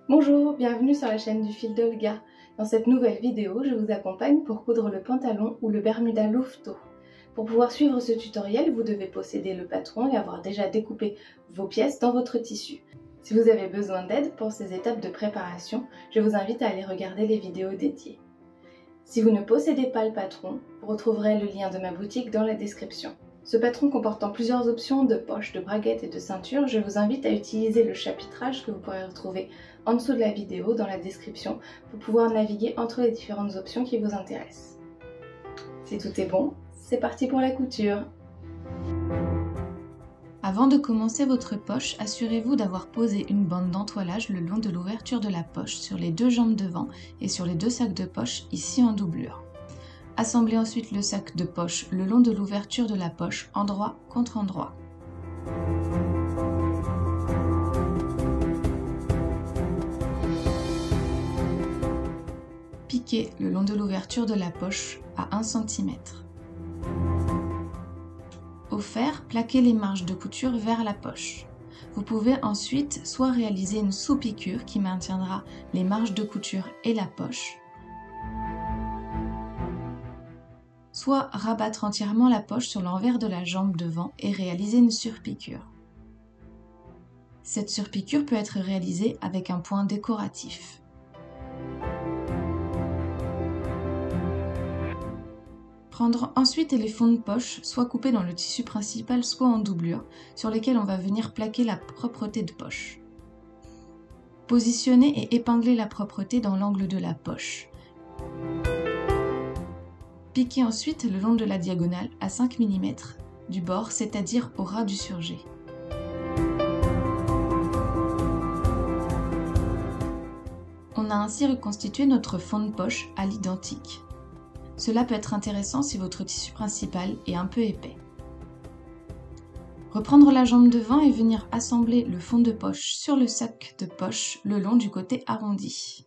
Bonjour, bienvenue sur la chaîne du fil d'Olga. Dans cette nouvelle vidéo, je vous accompagne pour coudre le pantalon ou le Bermuda louveteau. Pour pouvoir suivre ce tutoriel, vous devez posséder le patron et avoir déjà découpé vos pièces dans votre tissu. Si vous avez besoin d'aide pour ces étapes de préparation, je vous invite à aller regarder les vidéos dédiées. Si vous ne possédez pas le patron, vous retrouverez le lien de ma boutique dans la description. Ce patron comportant plusieurs options de poches, de braguettes et de ceintures, je vous invite à utiliser le chapitrage que vous pourrez retrouver en dessous de la vidéo dans la description pour pouvoir naviguer entre les différentes options qui vous intéressent. Si tout est bon, c'est parti pour la couture. Avant de commencer votre poche, assurez-vous d'avoir posé une bande d'entoilage le long de l'ouverture de la poche sur les deux jambes devant et sur les deux sacs de poche ici en doublure. Assemblez ensuite le sac de poche le long de l'ouverture de la poche, endroit contre endroit. Piquez le long de l'ouverture de la poche à 1 cm. Au fer, plaquez les marges de couture vers la poche. Vous pouvez ensuite soit réaliser une sous-piqûre qui maintiendra les marges de couture et la poche, soit rabattre entièrement la poche sur l'envers de la jambe devant et réaliser une surpiqûre. Cette surpiqûre peut être réalisée avec un point décoratif. Prendre ensuite les fonds de poche, soit coupés dans le tissu principal, soit en doublure, sur lesquels on va venir plaquer la propreté de poche. Positionnez et épinglez la propreté dans l'angle de la poche. Piquez ensuite le long de la diagonale à 5 mm du bord, c'est-à-dire au ras du surjet. On a ainsi reconstitué notre fond de poche à l'identique. Cela peut être intéressant si votre tissu principal est un peu épais. Reprendre la jambe devant et venir assembler le fond de poche sur le sac de poche le long du côté arrondi.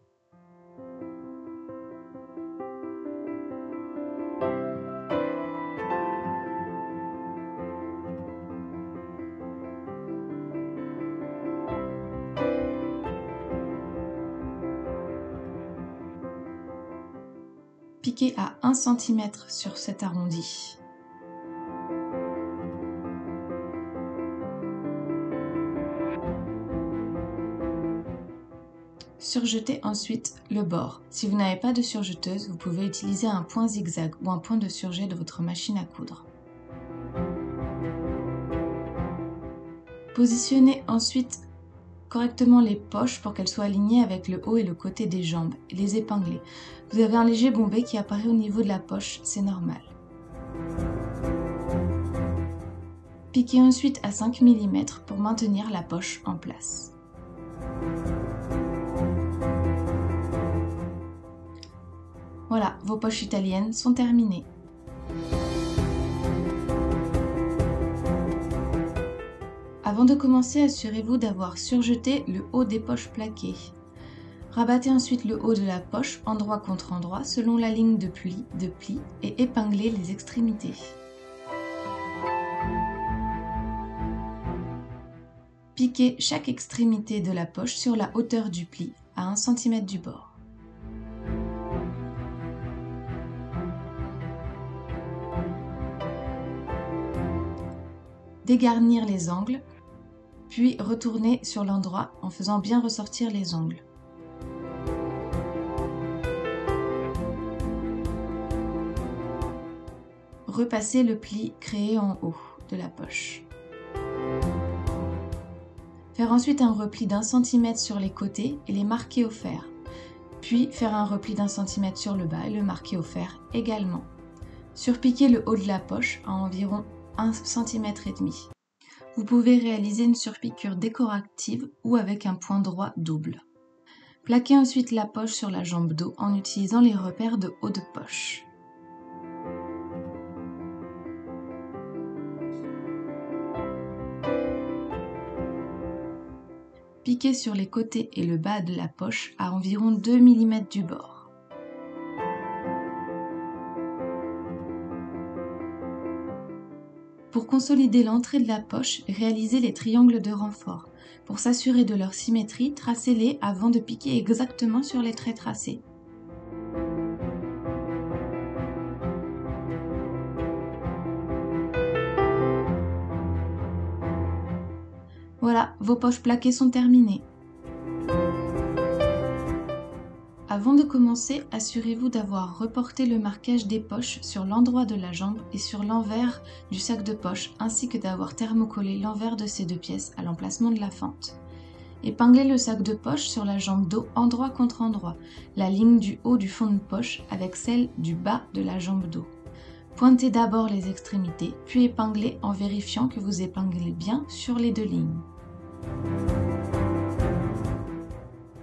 Piquez à 1 cm sur cet arrondi. Surjetez ensuite le bord. Si vous n'avez pas de surjeteuse, vous pouvez utiliser un point zigzag ou un point de surjet de votre machine à coudre. Positionnez ensuite correctement les poches pour qu'elles soient alignées avec le haut et le côté des jambes et les épingler. Vous avez un léger bombé qui apparaît au niveau de la poche, c'est normal. Piquez ensuite à 5 mm pour maintenir la poche en place. Voilà, vos poches italiennes sont terminées. Avant de commencer, assurez-vous d'avoir surjeté le haut des poches plaquées. Rabattez ensuite le haut de la poche endroit contre endroit selon la ligne de pli et épinglez les extrémités. Piquez chaque extrémité de la poche sur la hauteur du pli à 1 cm du bord. Dégarnir les angles, puis retourner sur l'endroit en faisant bien ressortir les ongles. Repassez le pli créé en haut de la poche. Faire ensuite un repli d'1 cm sur les côtés et les marquer au fer. Puis faire un repli d'1 cm sur le bas et le marquer au fer également. Surpiquer le haut de la poche à environ 1,5 cm. Vous pouvez réaliser une surpiqûre décorative ou avec un point droit double. Plaquez ensuite la poche sur la jambe dos en utilisant les repères de haut de poche. Piquez sur les côtés et le bas de la poche à environ 2 mm du bord. Pour consolider l'entrée de la poche, réalisez les triangles de renfort. Pour s'assurer de leur symétrie, tracez-les avant de piquer exactement sur les traits tracés. Voilà, vos poches plaquées sont terminées. Avant de commencer, assurez-vous d'avoir reporté le marquage des poches sur l'endroit de la jambe et sur l'envers du sac de poche, ainsi que d'avoir thermocollé l'envers de ces deux pièces à l'emplacement de la fente. Épinglez le sac de poche sur la jambe dos endroit contre endroit, la ligne du haut du fond de poche avec celle du bas de la jambe dos. Pointez d'abord les extrémités, puis épinglez en vérifiant que vous épinglez bien sur les deux lignes.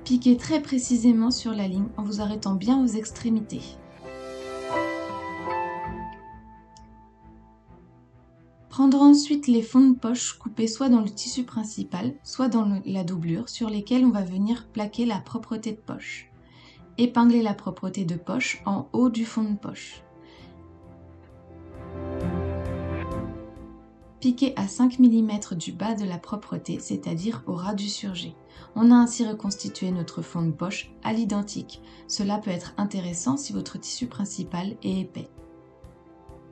Piquez très précisément sur la ligne en vous arrêtant bien aux extrémités. Prendre ensuite les fonds de poche coupés soit dans le tissu principal, soit dans la doublure sur lesquels on va venir plaquer la propreté de poche. Épinglez la propreté de poche en haut du fond de poche. Piquez à 5 mm du bas de la propreté, c'est-à-dire au ras du surjet. On a ainsi reconstitué notre fond de poche à l'identique. Cela peut être intéressant si votre tissu principal est épais.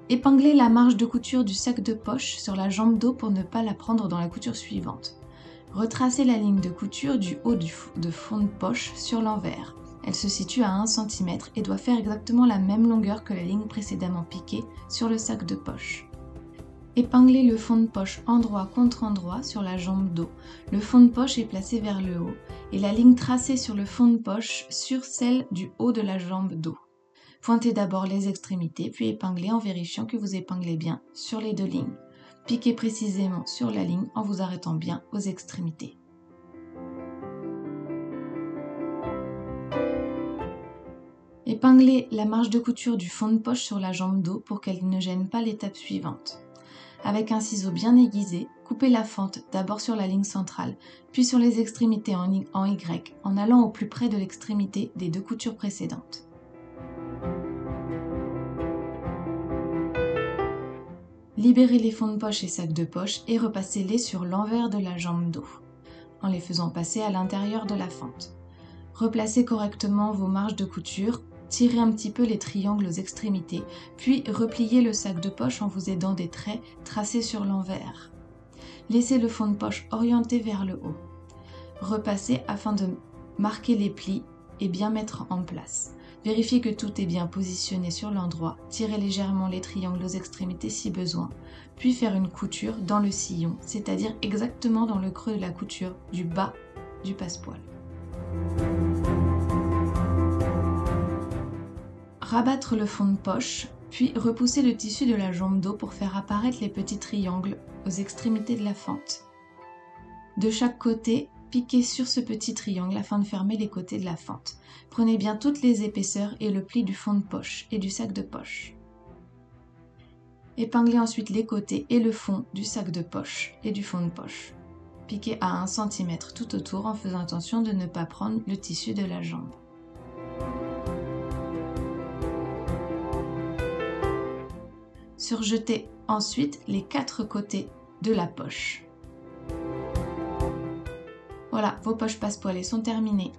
Épinglez la marge de couture du sac de poche sur la jambe dos pour ne pas la prendre dans la couture suivante. Retracez la ligne de couture du haut de fond de poche sur l'envers. Elle se situe à 1 cm et doit faire exactement la même longueur que la ligne précédemment piquée sur le sac de poche. Épinglez le fond de poche endroit contre endroit sur la jambe dos. Le fond de poche est placé vers le haut et la ligne tracée sur le fond de poche sur celle du haut de la jambe dos. Pointez d'abord les extrémités puis épinglez en vérifiant que vous épinglez bien sur les deux lignes. Piquez précisément sur la ligne en vous arrêtant bien aux extrémités. Épinglez la marge de couture du fond de poche sur la jambe dos pour qu'elle ne gêne pas l'étape suivante. Avec un ciseau bien aiguisé, coupez la fente d'abord sur la ligne centrale, puis sur les extrémités en Y, en allant au plus près de l'extrémité des deux coutures précédentes. Libérez les fonds de poche et sacs de poche et repassez-les sur l'envers de la jambe dos, en les faisant passer à l'intérieur de la fente. Replacez correctement vos marges de couture. Tirez un petit peu les triangles aux extrémités, puis repliez le sac de poche en vous aidant des traits tracés sur l'envers. Laissez le fond de poche orienté vers le haut. Repassez afin de marquer les plis et bien mettre en place. Vérifiez que tout est bien positionné sur l'endroit, tirez légèrement les triangles aux extrémités si besoin, puis faire une couture dans le sillon, c'est-à-dire exactement dans le creux de la couture du bas du passepoil. Rabattre le fond de poche, puis repousser le tissu de la jambe dos pour faire apparaître les petits triangles aux extrémités de la fente. De chaque côté, piquez sur ce petit triangle afin de fermer les côtés de la fente. Prenez bien toutes les épaisseurs et le pli du fond de poche et du sac de poche. Épinglez ensuite les côtés et le fond du sac de poche et du fond de poche. Piquez à 1 cm tout autour en faisant attention de ne pas prendre le tissu de la jambe. Surjetez ensuite les 4 côtés de la poche. Voilà, vos poches passepoilées sont terminées.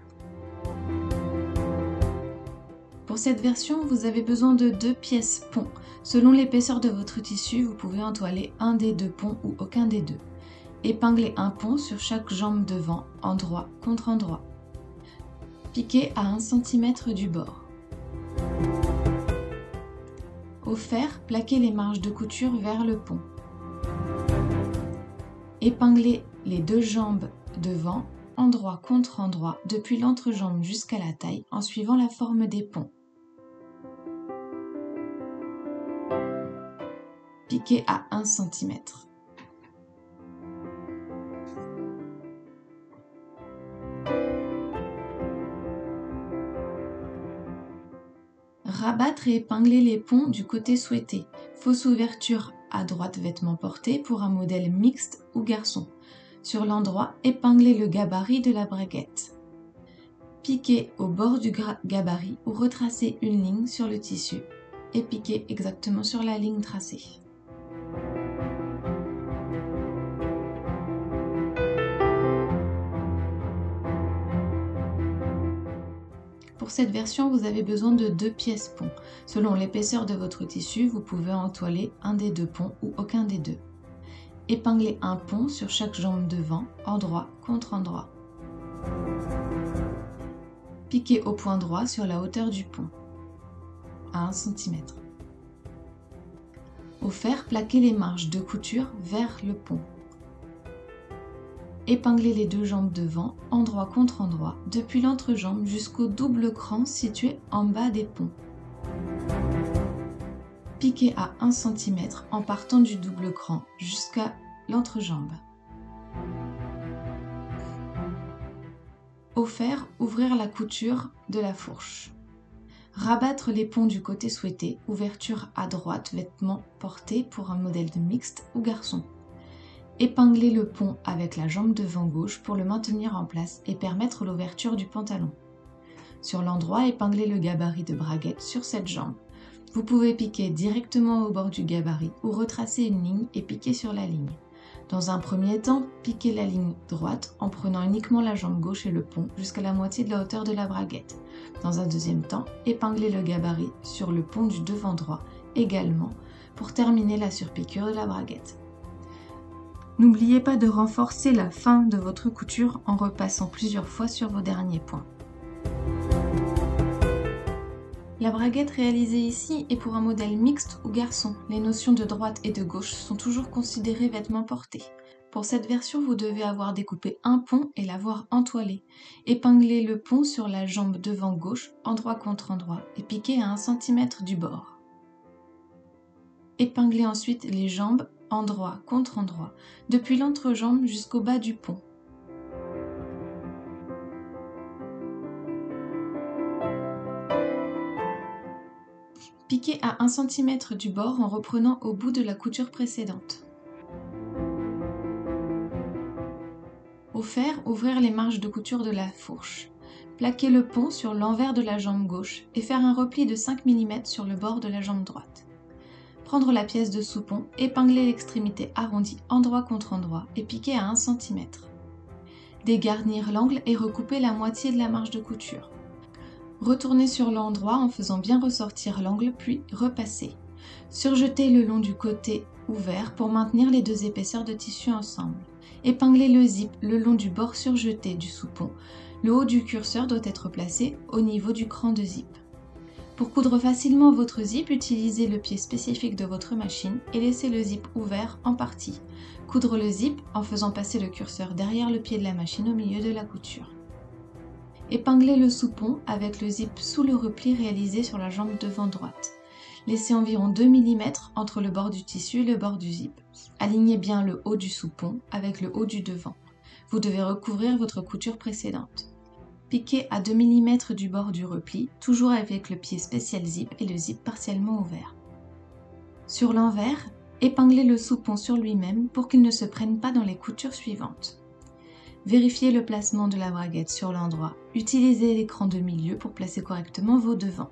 Pour cette version, vous avez besoin de 2 pièces ponts. Selon l'épaisseur de votre tissu, vous pouvez entoiler un des 2 ponts ou aucun des 2. Épinglez un pont sur chaque jambe devant, endroit contre endroit. Piquez à 1 cm du bord. Au fer, plaquez les marges de couture vers le pont. Épinglez les 2 jambes devant, endroit contre endroit, depuis l'entrejambe jusqu'à la taille, en suivant la forme des ponts. Piquez à 1 cm. Rabattre et épingler les ponts du côté souhaité. Fausse ouverture à droite vêtement porté pour un modèle mixte ou garçon. Sur l'endroit, épinglez le gabarit de la braguette. Piquez au bord du gabarit ou retracez une ligne sur le tissu et piquez exactement sur la ligne tracée. Pour cette version, vous avez besoin de 2 pièces ponts. Selon l'épaisseur de votre tissu, vous pouvez entoiler un des 2 ponts ou aucun des 2. Épinglez un pont sur chaque jambe devant, endroit contre endroit. Piquez au point droit sur la hauteur du pont, à 1 cm. Au fer, plaquez les marges de couture vers le pont. Épinglez les 2 jambes devant, endroit contre endroit, depuis l'entrejambe jusqu'au double cran situé en bas des ponts. Piquez à 1 cm en partant du double cran jusqu'à l'entrejambe. Au fer, ouvrir la couture de la fourche. Rabattre les ponts du côté souhaité, ouverture à droite, vêtements portés pour un modèle de mixte ou garçon. Épingler le pont avec la jambe devant gauche pour le maintenir en place et permettre l'ouverture du pantalon. Sur l'endroit, épingler le gabarit de braguette sur cette jambe. Vous pouvez piquer directement au bord du gabarit ou retracer une ligne et piquer sur la ligne. Dans un premier temps, piquez la ligne droite en prenant uniquement la jambe gauche et le pont jusqu'à la moitié de la hauteur de la braguette. Dans un deuxième temps, épinglez le gabarit sur le pont du devant droit également pour terminer la surpiqûre de la braguette. N'oubliez pas de renforcer la fin de votre couture en repassant plusieurs fois sur vos derniers points. La braguette réalisée ici est pour un modèle mixte ou garçon. Les notions de droite et de gauche sont toujours considérées vêtements portés. Pour cette version, vous devez avoir découpé un pont et l'avoir entoilé. Épinglez le pont sur la jambe devant gauche, endroit contre endroit, et piquez à 1 cm du bord. Épinglez ensuite les jambes, endroit contre endroit, depuis l'entrejambe jusqu'au bas du pont. Piquez à 1 cm du bord en reprenant au bout de la couture précédente. Au fer, ouvrir les marges de couture de la fourche. Plaquez le pont sur l'envers de la jambe gauche et faire un repli de 5 mm sur le bord de la jambe droite. Prendre la pièce de sous-pont, épingler l'extrémité arrondie endroit contre endroit et piquer à 1 cm. Dégarnir l'angle et recouper la moitié de la marge de couture. Retournez sur l'endroit en faisant bien ressortir l'angle puis repasser. Surjetez le long du côté ouvert pour maintenir les 2 épaisseurs de tissu ensemble. Épinglez le zip le long du bord surjeté du sous-pont. Le haut du curseur doit être placé au niveau du cran de zip. Pour coudre facilement votre zip, utilisez le pied spécifique de votre machine et laissez le zip ouvert en partie. Coudre le zip en faisant passer le curseur derrière le pied de la machine au milieu de la couture. Épinglez le sous-pont avec le zip sous le repli réalisé sur la jambe devant droite. Laissez environ 2 mm entre le bord du tissu et le bord du zip. Alignez bien le haut du sous-pont avec le haut du devant. Vous devez recouvrir votre couture précédente. Piquez à 2 mm du bord du repli, toujours avec le pied spécial zip et le zip partiellement ouvert. Sur l'envers, épinglez le sous-pont sur lui-même pour qu'il ne se prenne pas dans les coutures suivantes. Vérifiez le placement de la braguette sur l'endroit. Utilisez l'écran de milieu pour placer correctement vos devants.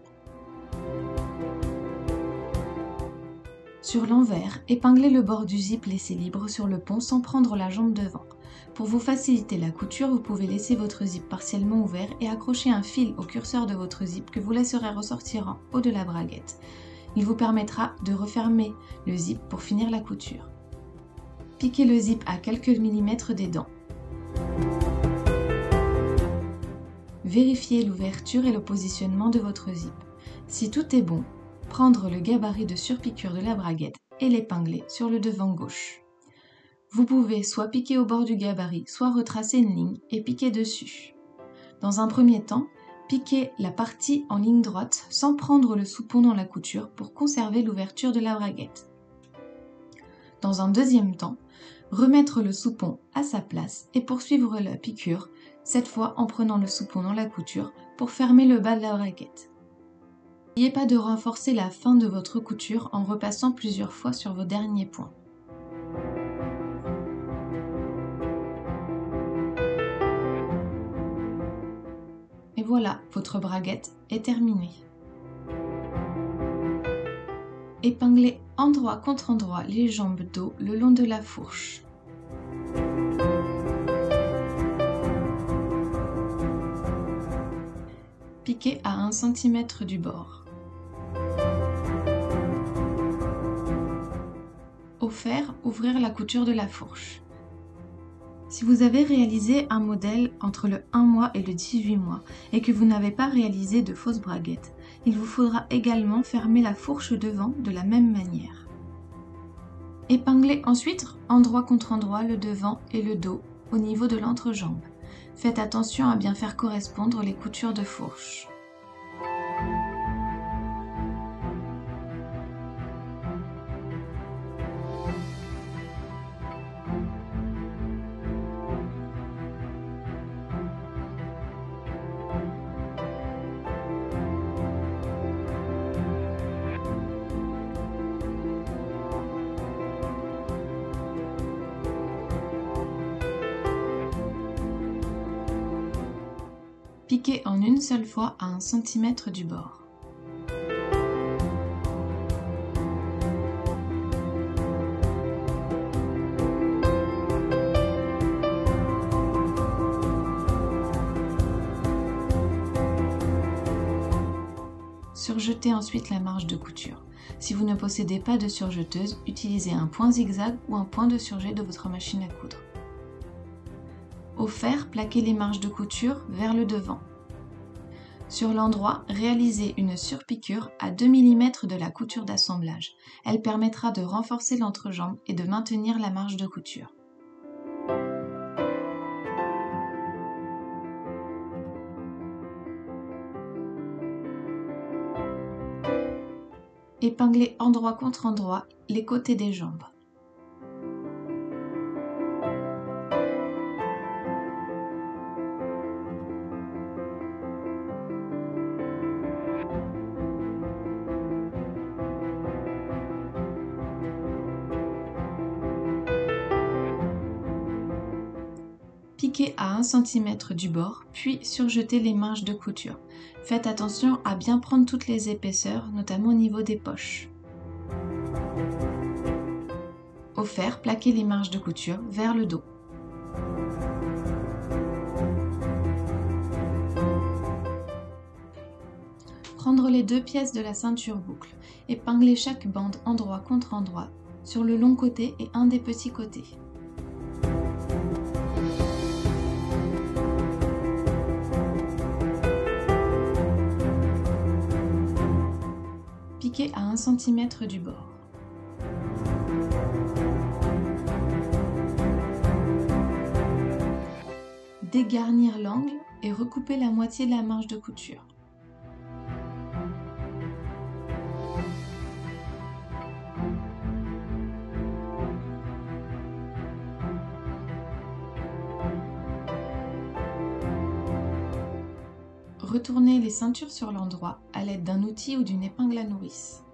Sur l'envers, épinglez le bord du zip laissé libre sur le pont sans prendre la jambe devant. Pour vous faciliter la couture, vous pouvez laisser votre zip partiellement ouvert et accrocher un fil au curseur de votre zip que vous laisserez ressortir en haut de la braguette. Il vous permettra de refermer le zip pour finir la couture. Piquez le zip à quelques millimètres des dents. Vérifiez l'ouverture et le positionnement de votre zip. Si tout est bon, prendre le gabarit de surpiqûre de la braguette et l'épingler sur le devant gauche. Vous pouvez soit piquer au bord du gabarit, soit retracer une ligne et piquer dessus. Dans un premier temps, piquez la partie en ligne droite sans prendre le sous-pont dans la couture pour conserver l'ouverture de la braguette. Dans un deuxième temps, remettre le sous-pont à sa place et poursuivre la piqûre, cette fois en prenant le sous-pont dans la couture pour fermer le bas de la braguette. N'oubliez pas de renforcer la fin de votre couture en repassant plusieurs fois sur vos derniers points. Et voilà, votre braguette est terminée. Épinglez endroit contre endroit les jambes dos le long de la fourche. Piquez Piquer à 1 cm du bord. Au fer, ouvrir la couture de la fourche. Si vous avez réalisé un modèle entre le 1 mois et le 18 mois et que vous n'avez pas réalisé de fausses braguettes, il vous faudra également fermer la fourche devant de la même manière. Épinglez ensuite endroit contre endroit le devant et le dos au niveau de l'entrejambe. Faites attention à bien faire correspondre les coutures de fourche. Piquez en une seule fois à 1 cm du bord. Surjetez ensuite la marge de couture. Si vous ne possédez pas de surjeteuse, utilisez un point zigzag ou un point de surjet de votre machine à coudre. Au fer, plaquez les marges de couture vers le devant. Sur l'endroit, réalisez une surpiqûre à 2 mm de la couture d'assemblage. Elle permettra de renforcer l'entrejambe et de maintenir la marge de couture. Épinglez endroit contre endroit les côtés des jambes. Piquez à 1 cm du bord, puis surjetez les marges de couture. Faites attention à bien prendre toutes les épaisseurs, notamment au niveau des poches. Au fer, plaquez les marges de couture vers le dos. Prendre les deux pièces de la ceinture boucle. Épingler chaque bande endroit contre endroit sur le long côté et un des petits côtés. Piquez à 1 cm du bord. Dégarnir l'angle et recouper la moitié de la marge de couture. Retournez les ceintures sur l'endroit à l'aide d'un outil ou d'une épingle à nourrice.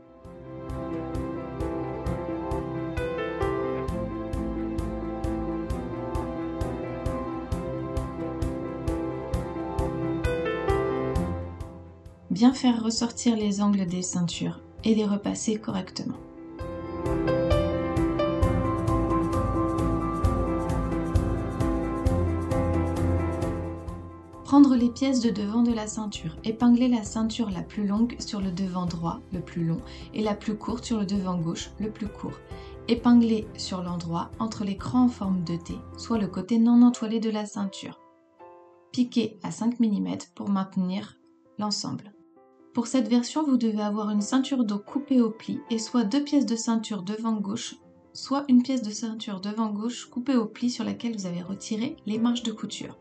Bien faire ressortir les angles des ceintures et les repasser correctement. Prendre les pièces de devant de la ceinture, épingler la ceinture la plus longue sur le devant droit, le plus long, et la plus courte sur le devant gauche, le plus court. Épingler sur l'endroit entre les crans en forme de T, soit le côté non entoilé de la ceinture. Piquer à 5 mm pour maintenir l'ensemble. Pour cette version, vous devez avoir une ceinture dos coupée au pli et soit deux pièces de ceinture devant gauche, soit une pièce de ceinture devant gauche coupée au pli sur laquelle vous avez retiré les marges de couture.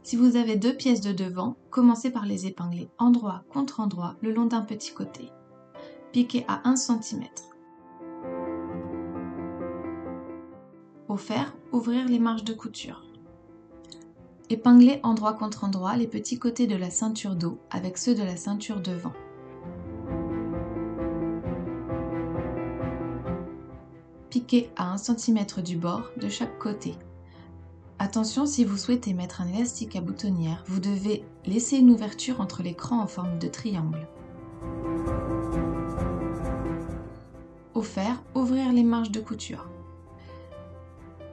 Si vous avez deux pièces de devant, commencez par les épingler endroit contre endroit le long d'un petit côté. Piquez à 1 cm. Au fer, ouvrir les marges de couture. Épinglez endroit contre endroit les petits côtés de la ceinture dos avec ceux de la ceinture devant. Piquez à 1 cm du bord de chaque côté. Attention, si vous souhaitez mettre un élastique à boutonnière, vous devez laisser une ouverture entre les crans en forme de triangle. Au fer, ouvrir les marges de couture.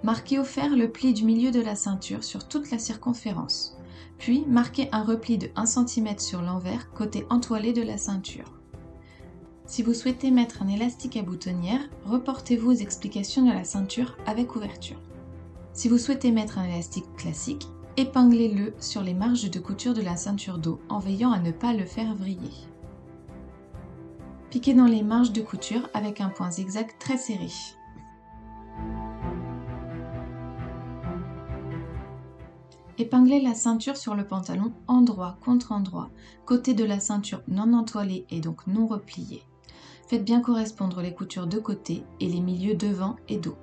Marquez au fer le pli du milieu de la ceinture sur toute la circonférence. Puis, marquez un repli de 1 cm sur l'envers côté entoilé de la ceinture. Si vous souhaitez mettre un élastique à boutonnière, reportez-vous aux explications de la ceinture avec ouverture. Si vous souhaitez mettre un élastique classique, épinglez-le sur les marges de couture de la ceinture dos en veillant à ne pas le faire vriller. Piquez dans les marges de couture avec un point zigzag très serré. Épinglez la ceinture sur le pantalon endroit contre endroit, côté de la ceinture non entoilée et donc non repliée. Faites bien correspondre les coutures de côté et les milieux devant et dos.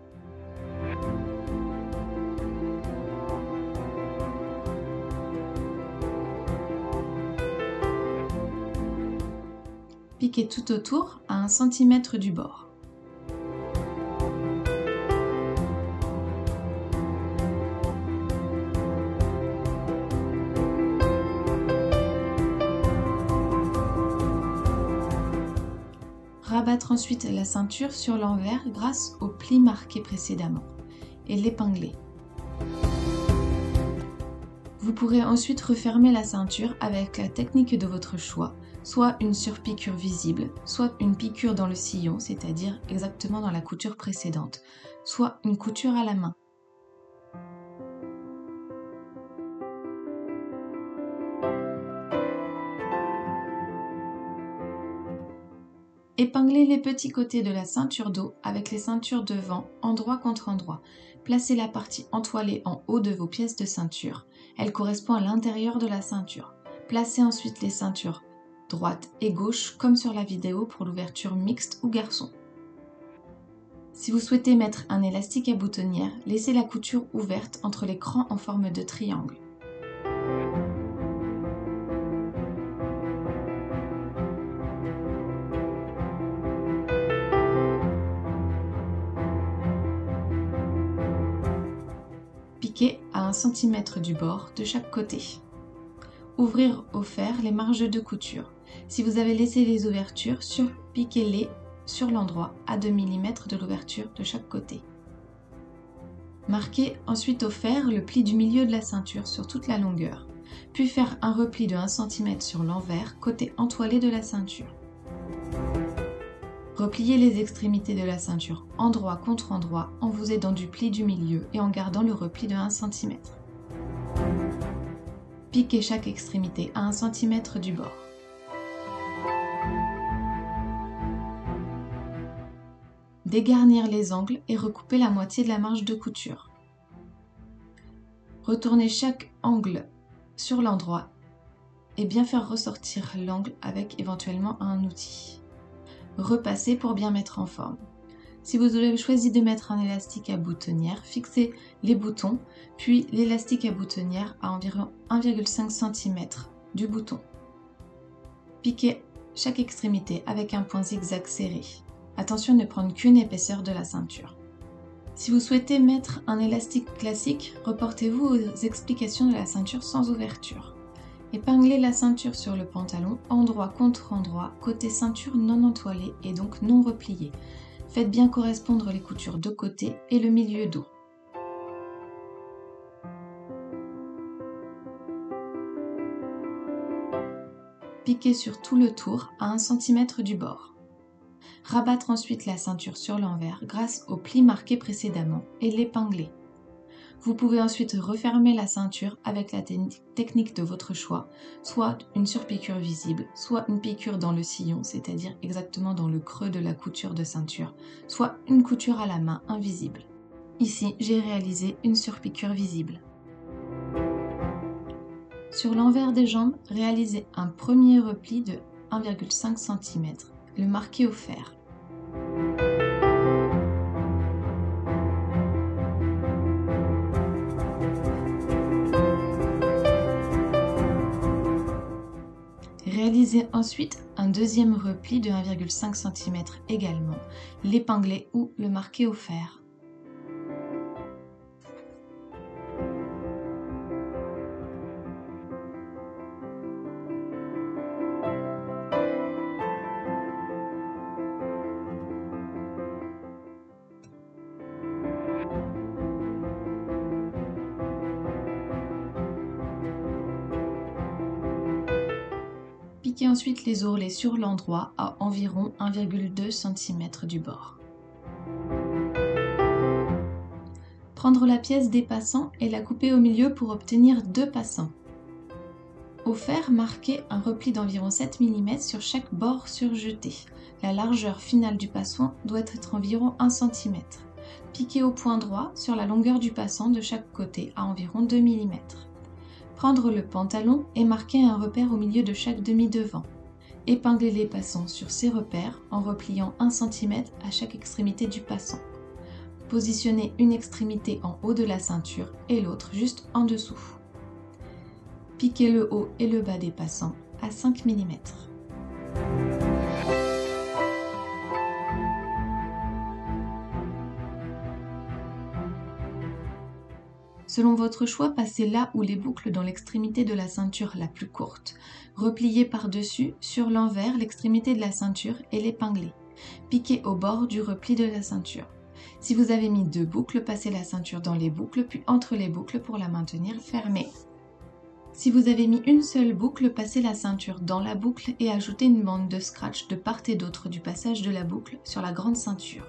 Piquez tout autour à 1 cm du bord. Rabattre ensuite la ceinture sur l'envers grâce au pli marqué précédemment et l'épingler. Vous pourrez ensuite refermer la ceinture avec la technique de votre choix, soit une surpiqûre visible, soit une piqûre dans le sillon, c'est-à-dire exactement dans la couture précédente, soit une couture à la main. Épinglez les petits côtés de la ceinture dos avec les ceintures devant, endroit contre endroit. Placez la partie entoilée en haut de vos pièces de ceinture. Elle correspond à l'intérieur de la ceinture. Placez ensuite les ceintures droite et gauche comme sur la vidéo pour l'ouverture mixte ou garçon. Si vous souhaitez mettre un élastique à boutonnière, laissez la couture ouverte entre les crans en forme de triangle. Piquez à 1 cm du bord de chaque côté. Ouvrir au fer les marges de couture. Si vous avez laissé les ouvertures, surpiquez-les sur l'endroit à 2 mm de l'ouverture de chaque côté. Marquez ensuite au fer le pli du milieu de la ceinture sur toute la longueur, puis faire un repli de 1 cm sur l'envers côté entoilé de la ceinture. Repliez les extrémités de la ceinture endroit contre endroit en vous aidant du pli du milieu et en gardant le repli de 1 cm. Piquez chaque extrémité à 1 cm du bord. Dégarnir les angles et recouper la moitié de la marge de couture. Retournez chaque angle sur l'endroit et bien faire ressortir l'angle avec éventuellement un outil. Repassez pour bien mettre en forme. Si vous avez choisi de mettre un élastique à boutonnière, fixez les boutons, puis l'élastique à boutonnière à environ 1,5 cm du bouton. Piquez chaque extrémité avec un point zigzag serré. Attention à ne prendre qu'une épaisseur de la ceinture. Si vous souhaitez mettre un élastique classique, reportez-vous aux explications de la ceinture sans ouverture. Épinglez la ceinture sur le pantalon, endroit contre endroit, côté ceinture non entoilée et donc non repliée. Faites bien correspondre les coutures de côté et le milieu dos. Piquez sur tout le tour à 1 cm du bord. Rabattre ensuite la ceinture sur l'envers grâce au pli marqué précédemment et l'épingler. Vous pouvez ensuite refermer la ceinture avec la technique de votre choix, soit une surpiqûre visible, soit une piqûre dans le sillon, c'est-à-dire exactement dans le creux de la couture de ceinture, soit une couture à la main invisible. Ici, j'ai réalisé une surpiqûre visible. Sur l'envers des jambes, réalisez un premier repli de 1,5 cm, le marqué au fer. Réalisez ensuite un deuxième repli de 1,5 cm également, l'épingler ou le marquer au fer. Piquez ensuite les ourlets sur l'endroit à environ 1,2 cm du bord. Prendre la pièce des passants et la couper au milieu pour obtenir 2 passants. Au fer, marquez un repli d'environ 7 mm sur chaque bord surjeté. La largeur finale du passant doit être environ 1 cm. Piquez au point droit sur la longueur du passant de chaque côté à environ 2 mm. Prendre le pantalon et marquer un repère au milieu de chaque demi-devant. Épinglez les passants sur ces repères en repliant 1 cm à chaque extrémité du passant. Positionnez une extrémité en haut de la ceinture et l'autre juste en dessous. Piquez le haut et le bas des passants à 5 mm. Selon votre choix, passez là où les boucles dans l'extrémité de la ceinture la plus courte. Repliez par-dessus, sur l'envers, l'extrémité de la ceinture et l'épinglez. Piquez au bord du repli de la ceinture. Si vous avez mis 2 boucles, passez la ceinture dans les boucles puis entre les boucles pour la maintenir fermée. Si vous avez mis une seule boucle, passez la ceinture dans la boucle et ajoutez une bande de scratch de part et d'autre du passage de la boucle sur la grande ceinture.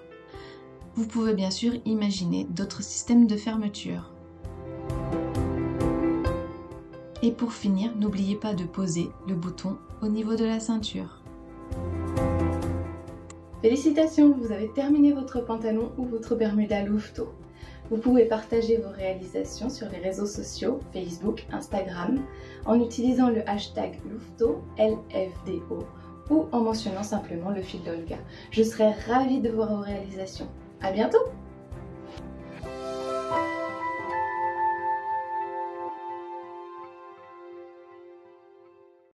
Vous pouvez bien sûr imaginer d'autres systèmes de fermeture. Et pour finir, n'oubliez pas de poser le bouton au niveau de la ceinture. Félicitations, vous avez terminé votre pantalon ou votre Bermuda Louveteau. Vous pouvez partager vos réalisations sur les réseaux sociaux, Facebook, Instagram, en utilisant le hashtag Louveteau, LFDO, ou en mentionnant simplement le fil d'Olga. Je serai ravie de voir vos réalisations. À bientôt!